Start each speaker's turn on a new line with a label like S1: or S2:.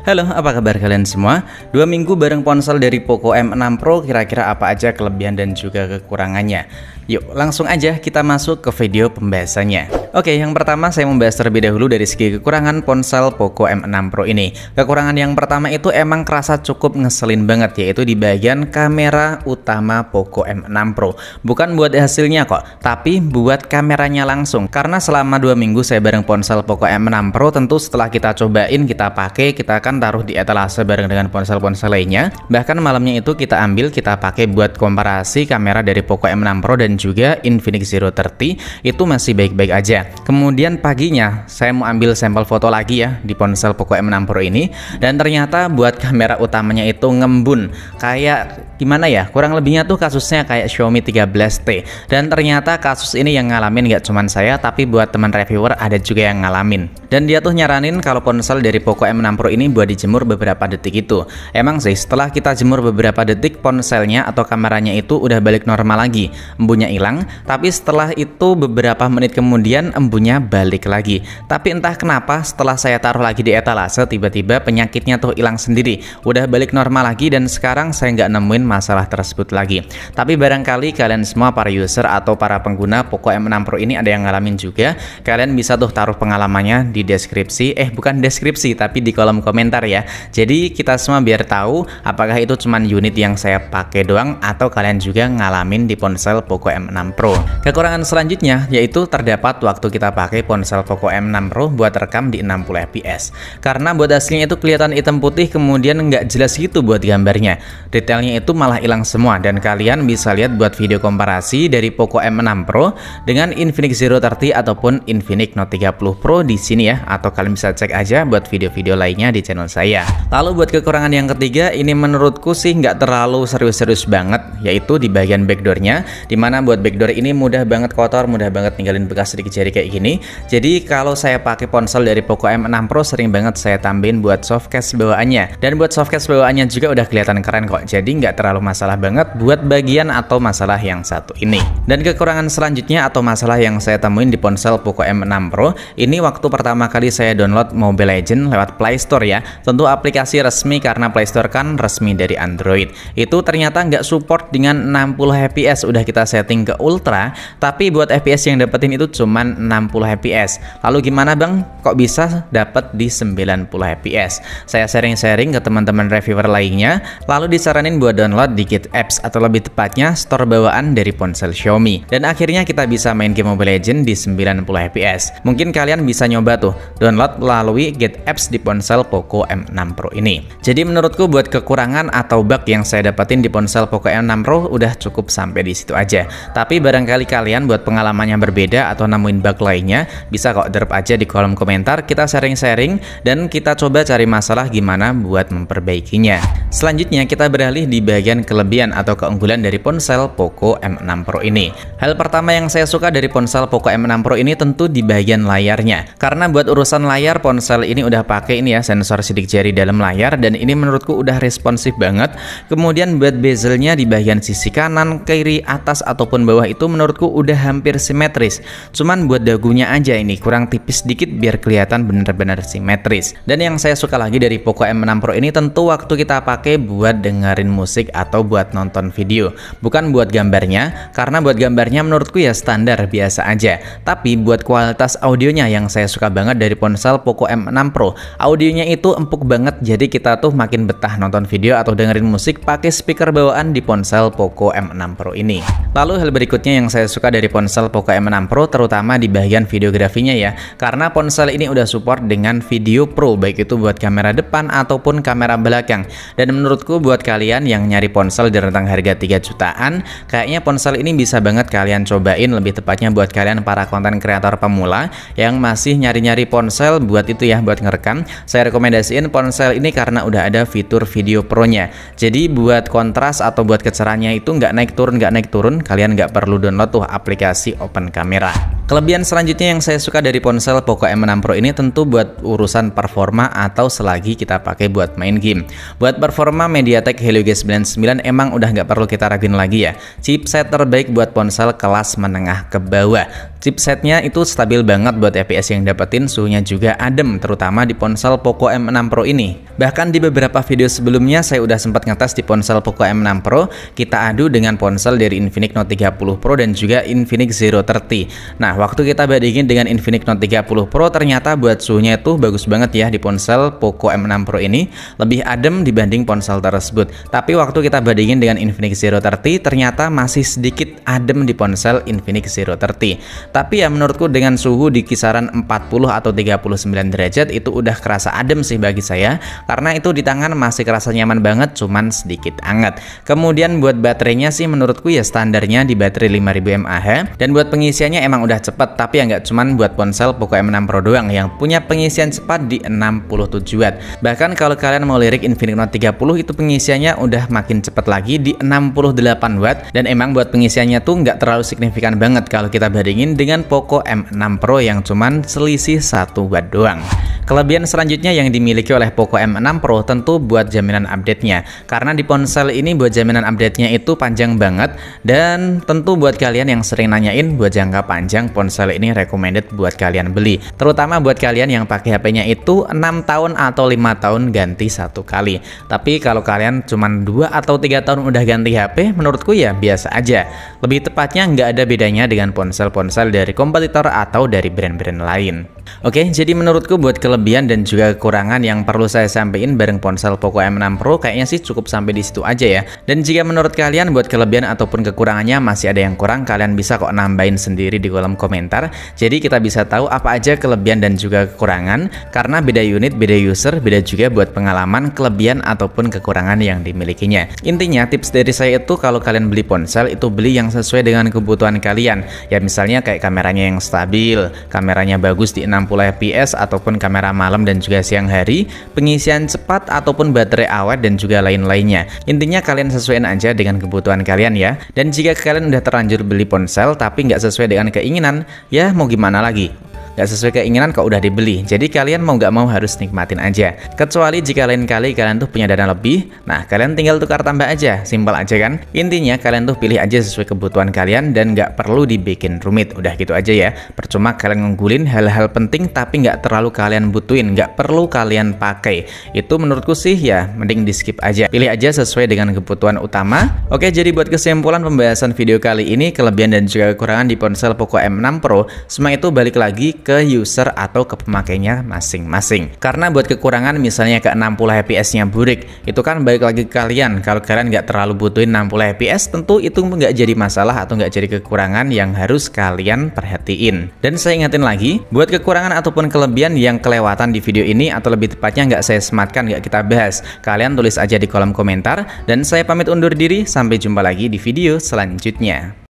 S1: Halo, apa kabar kalian semua? 2 minggu bareng ponsel dari Poco M6 Pro, kira-kira apa aja kelebihan dan juga kekurangannya? Yuk, langsung aja kita masuk ke video pembahasannya. Oke, yang pertama saya membahas terlebih dahulu dari segi kekurangan ponsel Poco M6 Pro ini. Kekurangan yang pertama itu emang kerasa cukup ngeselin banget, yaitu di bagian kamera utama Poco M6 Pro. Bukan buat hasilnya kok, tapi buat kameranya langsung. Karena selama 2 minggu saya bareng ponsel Poco M6 Pro, tentu setelah kita cobain, kita pakai, kita akan taruh di etalase bareng dengan ponsel-ponsel lainnya. Bahkan malamnya itu kita ambil, kita pakai buat komparasi kamera dari Poco M6 Pro dan juga Infinix Zero 30 itu masih baik-baik aja. Kemudian paginya saya mau ambil sampel foto lagi ya di ponsel Poco M6 Pro ini, dan ternyata buat kamera utamanya itu ngembun. Kayak gimana ya, kurang lebihnya tuh kasusnya kayak Xiaomi 13T. Dan ternyata kasus ini yang ngalamin gak cuman saya, tapi buat teman reviewer ada juga yang ngalamin. Dan dia tuh nyaranin kalau ponsel dari Poco M6 Pro ini buat dijemur beberapa detik itu. Emang sih setelah kita jemur beberapa detik, ponselnya atau kameranya itu udah balik normal lagi, embunnya hilang. Tapi setelah itu beberapa menit kemudian embunnya balik lagi. Tapi entah kenapa setelah saya taruh lagi di etalase, tiba-tiba penyakitnya tuh hilang sendiri, udah balik normal lagi, dan sekarang saya nggak nemuin masalah tersebut lagi. Tapi barangkali kalian semua para user atau para pengguna Poco M6 Pro ini ada yang ngalamin juga. Kalian bisa tuh taruh pengalamannya di deskripsi, bukan deskripsi tapi di kolom komentar ya. Jadi kita semua biar tahu apakah itu cuman unit yang saya pakai doang atau kalian juga ngalamin di ponsel Poco M6 Pro. Kekurangan selanjutnya yaitu terdapat waktu kita pakai ponsel Poco M6 Pro buat rekam di 60 fps. Karena buat aslinya itu kelihatan hitam putih, kemudian nggak jelas gitu buat gambarnya. Detailnya itu malah hilang semua, dan kalian bisa lihat buat video komparasi dari Poco M6 Pro dengan Infinix Zero 30 ataupun Infinix Note 30 Pro di sini ya, atau kalian bisa cek aja buat video-video lainnya di channel saya. Lalu buat kekurangan yang ketiga, ini menurutku sih nggak terlalu serius-serius banget, yaitu di bagian backdoornya, dimana buat backdoor ini mudah banget kotor, mudah banget ninggalin bekas sedikit jari kayak gini. Jadi kalau saya pakai ponsel dari Poco M6 Pro, sering banget saya tambahin buat softcase bawaannya, dan buat softcase bawaannya juga udah kelihatan keren kok. Jadi nggak terlalu masalah banget buat bagian atau masalah yang satu ini. Dan kekurangan selanjutnya atau masalah yang saya temuin di ponsel Poco M6 Pro ini, waktu pertama kali saya download Mobile Legends lewat Play Store ya, tentu aplikasi resmi karena Play Store kan resmi dari Android, itu ternyata nggak support dengan 60 fps. Udah kita setting ke ultra, tapi buat fps yang dapetin itu cuman 60 fps. Lalu gimana bang, kok bisa dapet di 90 fps? Saya sharing-sharing ke teman-teman reviewer lainnya, lalu disaranin buat download di Get Apps atau lebih tepatnya store bawaan dari ponsel Xiaomi, dan akhirnya kita bisa main game Mobile Legends di 90 fps. Mungkin kalian bisa nyoba tuh download melalui Get Apps di ponsel Poco M6 Pro ini. Jadi menurutku buat kekurangan atau bug yang saya dapetin di ponsel Poco M6 Pro udah cukup sampai di situ aja. Tapi barangkali kalian buat pengalaman yang berbeda atau nemuin bug lainnya, bisa kok drop aja di kolom komentar, kita sharing-sharing dan kita coba cari masalah gimana buat memperbaikinya. Selanjutnya kita beralih di bagian kelebihan atau keunggulan dari ponsel Poco M6 Pro ini. Hal pertama yang saya suka dari ponsel Poco M6 Pro ini tentu di bagian layarnya. Karena buat urusan layar, ponsel ini udah pakai ini ya, sensor sidik jari dalam layar, dan ini menurutku udah responsif banget. Kemudian buat bezelnya di bagian sisi kanan, kiri, atas ataupun bawah itu menurutku udah hampir simetris. Cuman buat dagunya aja ini kurang tipis dikit biar kelihatan bener-bener simetris. Dan yang saya suka lagi dari Poco M6 Pro ini tentu waktu kita pakai buat dengerin musik atau buat nonton video, bukan buat gambarnya. Karena buat gambarnya menurutku ya standar biasa aja. Tapi buat kualitas audionya yang saya suka banget dari ponsel Poco M6 Pro, audionya itu empuk banget. Jadi kita tuh makin betah nonton video atau dengerin musik pakai speaker bawaan di ponsel Poco M6 Pro ini. Lalu hal berikutnya yang saya suka dari ponsel Poco M6 Pro terutama di bagian videografinya ya, karena ponsel ini udah support dengan Video Pro, baik itu buat kamera depan ataupun kamera belakang. Dan menurutku buat kalian yang nyari ponsel di rentang harga 3 jutaan, kayaknya ponsel ini bisa banget kalian cobain, lebih tepatnya buat kalian para konten kreator pemula yang masih nyari-nyari ponsel buat itu ya, buat ngerekam. Saya rekomendasiin ponsel ini karena udah ada fitur Video Pro-nya. Jadi buat kontras atau buat kecerahannya itu nggak naik turun, kalian nggak perlu download tuh aplikasi Open Camera. Kelebihan selanjutnya yang saya suka dari ponsel Poco M6 Pro ini tentu buat urusan performa atau selagi kita pakai buat main game. Buat performa MediaTek Helio G99 emang udah nggak perlu kita raguin lagi ya. Chipset terbaik buat ponsel kelas menengah ke bawah. Chipsetnya itu stabil banget buat FPS yang dapetin, suhunya juga adem, terutama di ponsel Poco M6 Pro ini. Bahkan di beberapa video sebelumnya saya udah sempat ngetes di ponsel Poco M6 Pro, kita adu dengan ponsel dari Infinix Note 30 Pro dan juga Infinix Zero 30. Nah, waktu kita bandingin dengan Infinix Note 30 Pro, ternyata buat suhunya itu bagus banget ya di ponsel Poco M6 Pro ini, lebih adem dibanding ponsel tersebut. Tapi waktu kita bandingin dengan Infinix Zero 30, ternyata masih sedikit adem di ponsel Infinix Zero 30. Tapi ya menurutku dengan suhu di kisaran 40 atau 39 derajat itu udah kerasa adem sih bagi saya, karena itu di tangan masih kerasa nyaman banget, cuman sedikit anget. Kemudian buat baterainya sih menurutku ya standarnya di baterai 5000 mAh, dan buat pengisiannya emang udah cepet, tapi ya nggak cuman buat ponsel Poco M6 Pro doang yang punya pengisian cepat di 67 Watt. Bahkan kalau kalian mau lirik Infinix Note 30 itu pengisiannya udah makin cepat lagi di 68 Watt, dan emang buat pengisiannya tuh nggak terlalu signifikan banget kalau kita bandingin dengan Poco M6 Pro yang cuman selisih 1 Watt doang. Kelebihan selanjutnya yang dimiliki oleh Poco M6 Pro tentu buat jaminan update-nya, karena di ponsel ini buat jaminan update-nya itu panjang banget, dan tentu buat kalian yang sering nanyain buat jangka panjang ponsel ini recommended buat kalian beli, terutama buat kalian yang pakai HP-nya itu 6 tahun atau 5 tahun ganti 1 kali. Tapi kalau kalian cuman 2 atau 3 tahun udah ganti HP, menurutku ya biasa aja. Lebih tepatnya nggak ada bedanya dengan ponsel-ponsel dari kompetitor atau dari brand-brand lain. Oke, jadi menurutku buat kelebihan dan juga kekurangan yang perlu saya sampaikan bareng ponsel Poco M6 Pro kayaknya sih cukup sampai di situ aja ya. Dan jika menurut kalian buat kelebihan ataupun kekurangannya masih ada yang kurang, kalian bisa kok nambahin sendiri di kolom komentar. Jadi kita bisa tahu apa aja kelebihan dan juga kekurangan, karena beda unit, beda user, beda juga buat pengalaman, kelebihan ataupun kekurangan yang dimilikinya. Intinya tips dari saya itu kalau kalian beli ponsel itu beli yang sesuai dengan kebutuhan kalian. Ya misalnya kayak kameranya yang stabil, kameranya bagus di 60 fps ataupun kamera malam dan juga siang hari, pengisian cepat ataupun baterai awet dan juga lain-lainnya. Intinya kalian sesuaikan aja dengan kebutuhan kalian ya. Dan jika kalian udah terlanjur beli ponsel tapi nggak sesuai dengan keinginan, ya mau gimana lagi? Nggak sesuai keinginan kok udah dibeli, jadi kalian mau nggak mau harus nikmatin aja. Kecuali jika lain kali kalian tuh punya dana lebih, nah kalian tinggal tukar tambah aja, simpel aja kan. Intinya kalian tuh pilih aja sesuai kebutuhan kalian dan nggak perlu dibikin rumit, udah gitu aja ya. Percuma kalian ngunggulin hal-hal penting tapi nggak terlalu kalian butuhin, nggak perlu kalian pakai. Itu menurutku sih ya mending di skip aja, pilih aja sesuai dengan kebutuhan utama. Oke, jadi buat kesimpulan pembahasan video kali ini, kelebihan dan juga kekurangan di ponsel Poco M6 Pro, semua itu balik lagi ke user atau ke pemakainya masing-masing. Karena buat kekurangan misalnya ke 60 fps-nya burik, itu kan balik lagi ke kalian. Kalau kalian nggak terlalu butuhin 60 fps, tentu itu nggak jadi masalah atau nggak jadi kekurangan yang harus kalian perhatiin. Dan saya ingetin lagi, buat kekurangan ataupun kelebihan yang kelewatan di video ini atau lebih tepatnya nggak saya sematkan, nggak kita bahas, kalian tulis aja di kolom komentar. Dan saya pamit undur diri, sampai jumpa lagi di video selanjutnya.